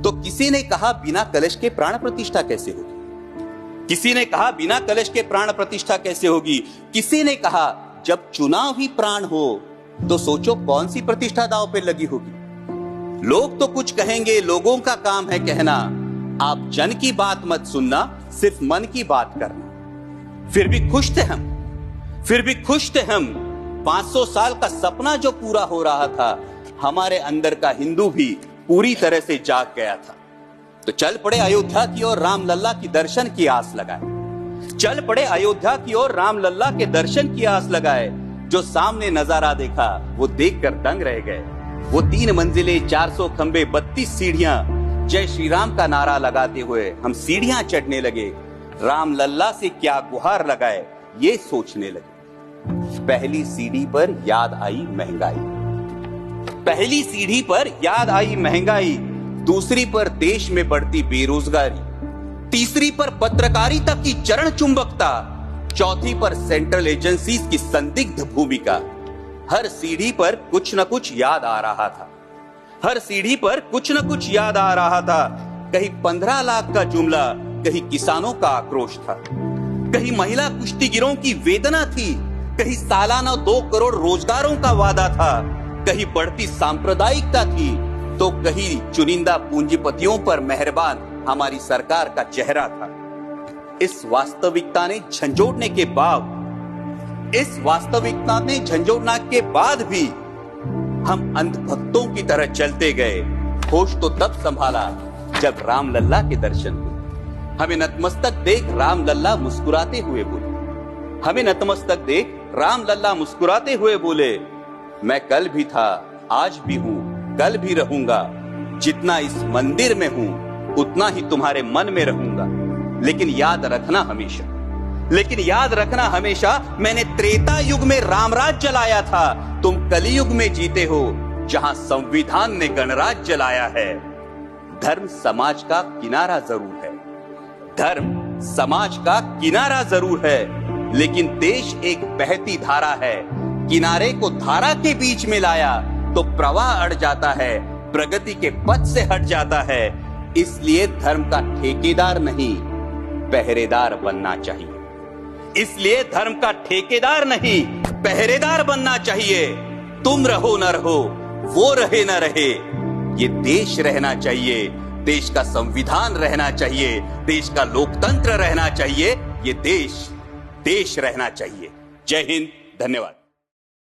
तो किसी ने कहा बिना कलश के प्राण प्रतिष्ठा कैसे होगी, किसी ने कहा बिना कलश के प्राण प्रतिष्ठा कैसे होगी, किसी ने कहा जब चुनाव ही प्राण हो तो सोचो कौन सी प्रतिष्ठा दांव पे लगी होगी। लोग तो कुछ कहेंगे, लोगों का काम है कहना, आप जन की बात मत सुनना, सिर्फ मन की बात करना। फिर भी खुश थे हम 500 साल का सपना जो पूरा हो रहा था, हमारे अंदर का हिंदू भी पूरी तरह से जाग गया था। तो चल पड़े अयोध्या की ओर राम लल्ला की दर्शन की आस लगाए, चल पड़े अयोध्या की ओर राम लल्ला के दर्शन की आस लगाए। जो सामने नजारा देखा वो देखकर दंग रह गए। वो 3 मंजिलें, 400 खंबे, 32 सीढ़ियां, जय श्री राम का नारा लगाते हुए हम सीढ़ियां चढ़ने लगे। राम लल्ला से क्या गुहार लगाए ये सोचने लगे। पहली सीढ़ी पर याद आई महंगाई, पहली सीढ़ी पर याद आई महंगाई, दूसरी पर देश में बढ़ती बेरोजगारी, तीसरी पर पत्रकारिता की चरण चुंबकता, चौथी पर सेंट्रल एजेंसीज की संदिग्ध भूमिका। हर सीढ़ी पर कुछ न कुछ याद आ रहा था, हर सीढ़ी पर कुछ न कुछ याद आ रहा था। कहीं 15 लाख का जुमला, कहीं किसानों का आक्रोश था, कहीं महिला कुश्तीगिरों की वेदना थी, कहीं सालाना 2 करोड़ रोजगारों का वादा था, कहीं बढ़ती सांप्रदायिकता थी, तो कहीं चुनिंदा पूंजीपतियों पर मेहरबान हमारी सरकार का चेहरा था। इस वास्तविकता ने झंझोड़ने के बाद भी हम अंधभक्तों की तरह चलते गए। होश तो तब संभाला जब राम लल्ला के दर्शन हुए। हमें नतमस्तक देख राम लल्ला मुस्कुराते हुए बोले, हमें नतमस्तक देख राम लल्ला मुस्कुराते हुए बोले, मैं कल भी था, आज भी हूं, कल भी रहूंगा। जितना इस मंदिर में हूं उतना ही तुम्हारे मन में रहूंगा। लेकिन याद रखना हमेशा मैंने त्रेता युग में रामराज जलाया था, तुम कलयुग में जीते हो जहां संविधान ने गणराज जलाया है। धर्म समाज का किनारा जरूर है, धर्म समाज का किनारा जरूर है, लेकिन देश एक बहती धारा है। किनारे को धारा के बीच में लाया तो प्रवाह अड़ जाता है, प्रगति के पथ से हट जाता है। इसलिए धर्म का ठेकेदार नहीं, पहरेदार बनना चाहिए। इसलिए धर्म का ठेकेदार नहीं, पहरेदार बनना चाहिए। तुम रहो न रहो, वो रहे न रहे, ये देश रहना चाहिए, देश का संविधान रहना चाहिए, देश का लोकतंत्र रहना चाहिए, ये देश रहना चाहिए। जय हिंद, धन्यवाद।